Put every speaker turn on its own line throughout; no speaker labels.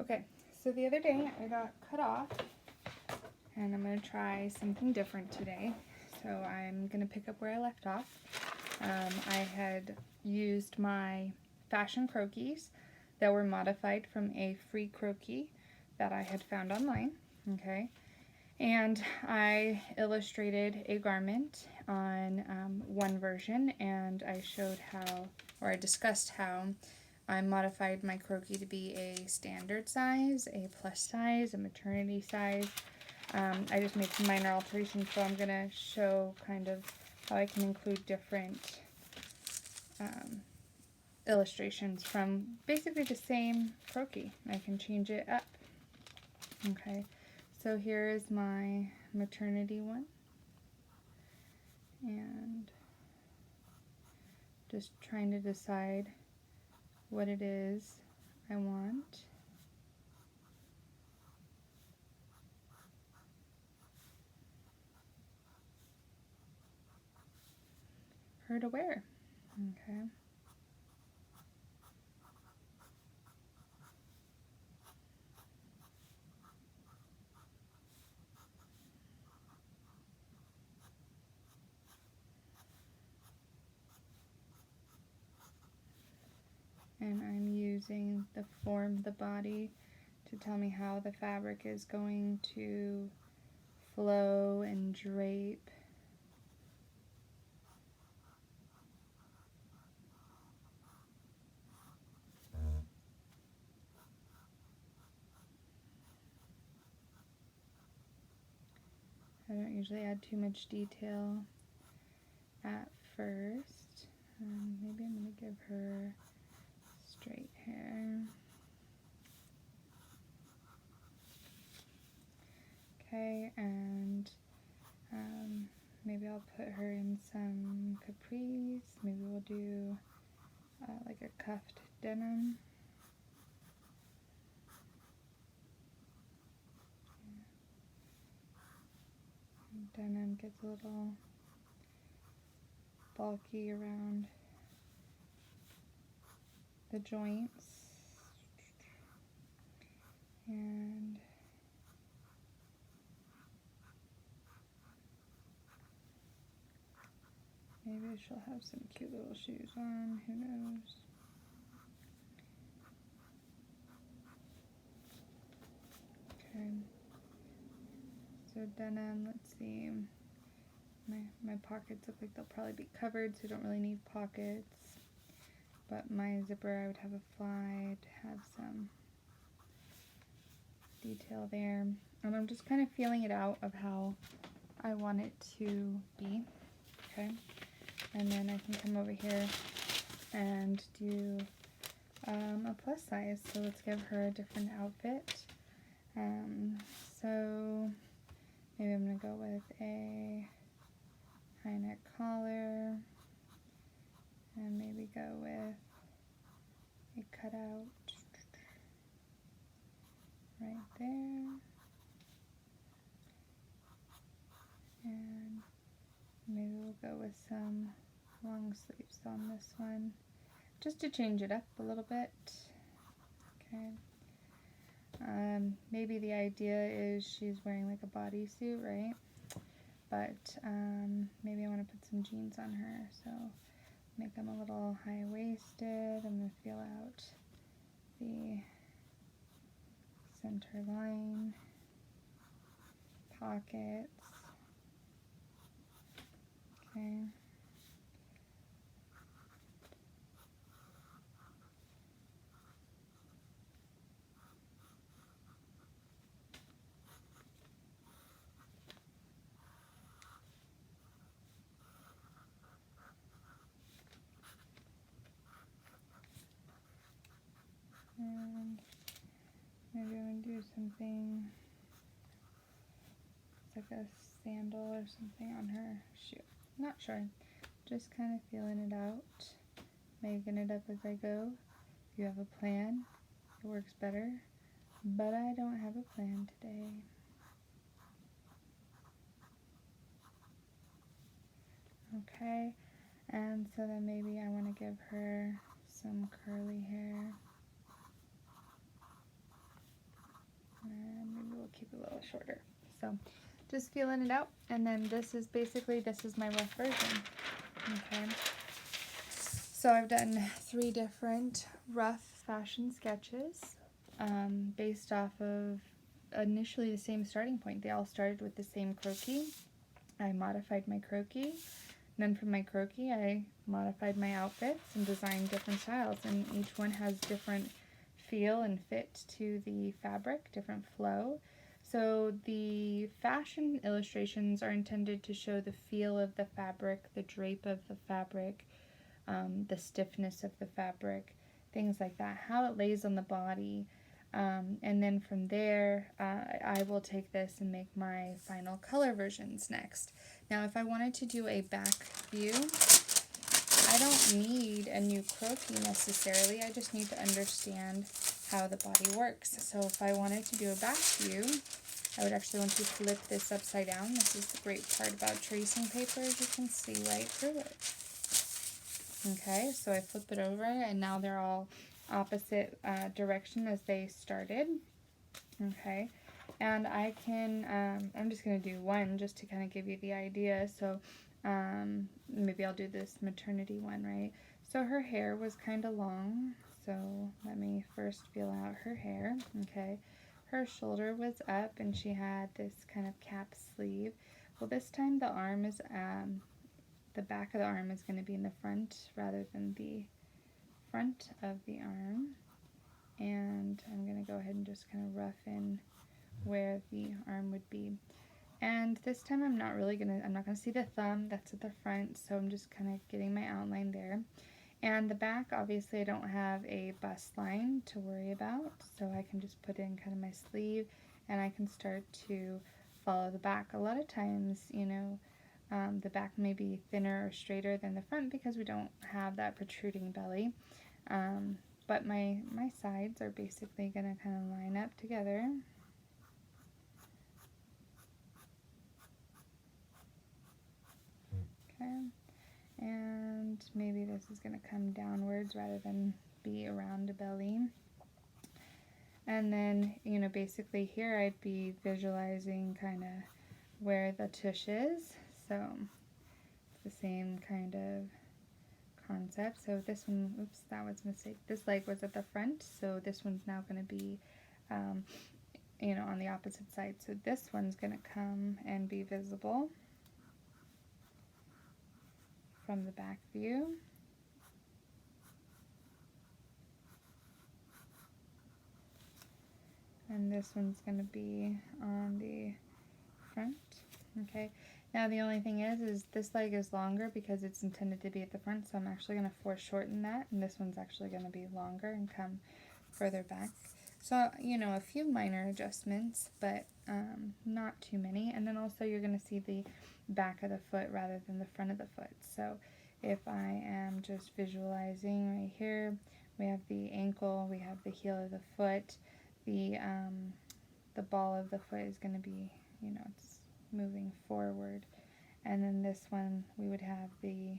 Okay, so the other day I got cut off and I'm going to try something different today. So I'm going to pick up where I left off. I had used my fashion croquis that were modified from a free croquis that I had found online, okay? And I illustrated a garment on one version, and I showed how, or I discussed how I modified my croquis to be a standard size, a plus size, a maternity size. I just made some minor alterations, so I'm going to show kind of how I can include different illustrations from basically the same croquis. I can change it up. Okay, so here is my maternity one. And just trying to decide what it is I want. Her to wear. Okay. And I'm using the form of the body to tell me how the fabric is going to flow and drape. I don't usually add too much detail at first. Maybe I'm going to give her straight hair. Okay, and maybe I'll put her in some capris. Maybe we'll do like a cuffed denim. Denim gets a little bulky around the joints. And maybe she'll have some cute little shoes on, who knows. Okay. So denim, let's see. My pockets look like they'll probably be covered, so I don't really need pockets. But my zipper, I would have a fly to have some detail there. And I'm just kind of feeling it out of how I want it to be. Okay. And then I can come over here and do a plus size. So let's give her a different outfit. So maybe I'm going to go with a high neck collar and maybe go with a cutout right there. And maybe we'll go with some long sleeves on this one, just to change it up a little bit. Okay. Maybe the idea is she's wearing like a bodysuit, right? But maybe I want to put some jeans on her, so make them a little high-waisted. I'm going to feel out the center line, pockets. Okay. And maybe I'm going to do something, it's like a sandal or something on her shoe. Not sure. Just kind of feeling it out, making it up as I go. If you have a plan, it works better. But I don't have a plan today. Okay, and so then maybe I want to give her some curly hair. it shorter. So just feeling it out, and then this is my rough version. Okay, so I've done 3 different rough fashion sketches based off of initially the same starting point. They all started with the same croquis. I modified my croquis. Then from my croquis, I modified my outfits and designed different styles, and each one has different feel and fit to the fabric, different flow. So the fashion illustrations are intended to show the feel of the fabric, the drape of the fabric, the stiffness of the fabric, things like that, how it lays on the body. And then from there, I will take this and make my final color versions next. Now, if I wanted to do a back view, I don't need a new croquis necessarily. I just need to understand how the body works. So if I wanted to do a back view, I would actually want to flip this upside down. This is the great part about tracing paper, is you can see right through it. Okay, so I flip it over, and now they're all opposite direction as they started. Okay, and I can, I'm just going to do one just to kind of give you the idea. So maybe I'll do this maternity one, right? So her hair was kind of long, so let me first feel out her hair. Okay, her shoulder was up, and she had this kind of cap sleeve. Well, this time the arm is, the back of the arm is going to be in the front rather than the front of the arm. And I'm going to go ahead and just kind of rough in where the arm would be. And this time I'm not going to see the thumb, that's at the front, so I'm just kind of getting my outline there. And the back, obviously I don't have a bust line to worry about, so I can just put in kind of my sleeve, and I can start to follow the back. A lot of times, you know, the back may be thinner or straighter than the front because we don't have that protruding belly. But my sides are basically going to kind of line up together. Okay, and maybe this is going to come downwards rather than be around the belly. And then, you know, basically here I'd be visualizing kind of where the tush is. So it's the same kind of concept. So this one, oops, that was a mistake. This leg was at the front, so this one's now going to be, you know, on the opposite side. So this one's going to come and be visible from the back view. And this one's going to be on the front. Okay, now the only thing is this leg is longer because it's intended to be at the front, so I'm actually going to foreshorten that, and this one's actually going to be longer and come further back. So, you know, a few minor adjustments, but not too many. And then also you're going to see the back of the foot rather than the front of the foot. So if I am just visualizing right here, we have the ankle, we have the heel of the foot, the ball of the foot is going to be, you know, it's moving forward. And then this one, we would have the,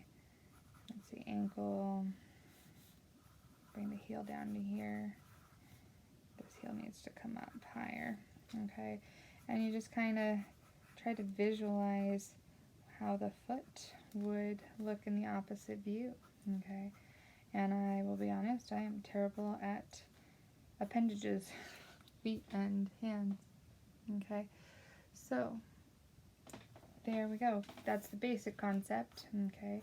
let's see, ankle, bring the heel down to here. This heel needs to come up higher, okay? And you just kind of try to visualize how the foot would look in the opposite view, okay? And I will be honest, I am terrible at appendages, feet and hands, okay? So there we go. That's the basic concept, okay?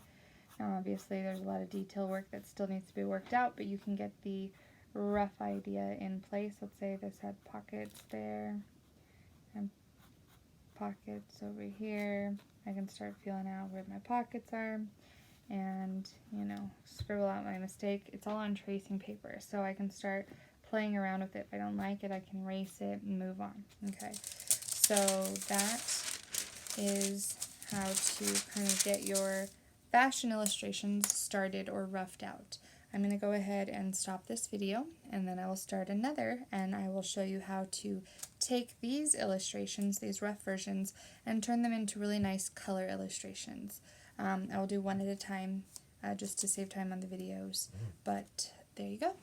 Now obviously there's a lot of detail work that still needs to be worked out, but you can get the rough idea in place. Let's say this had pockets there and pockets over here. I can start feeling out where my pockets are and, you know, scribble out my mistake. It's all on tracing paper, so I can start playing around with it. If I don't like it, I can erase it and move on. Okay, so that is how to kind of get your fashion illustrations started or roughed out. I'm going to go ahead and stop this video, and then I will start another, and I will show you how to take these illustrations, these rough versions, and turn them into really nice color illustrations. I will do one at a time just to save time on the videos, but there you go.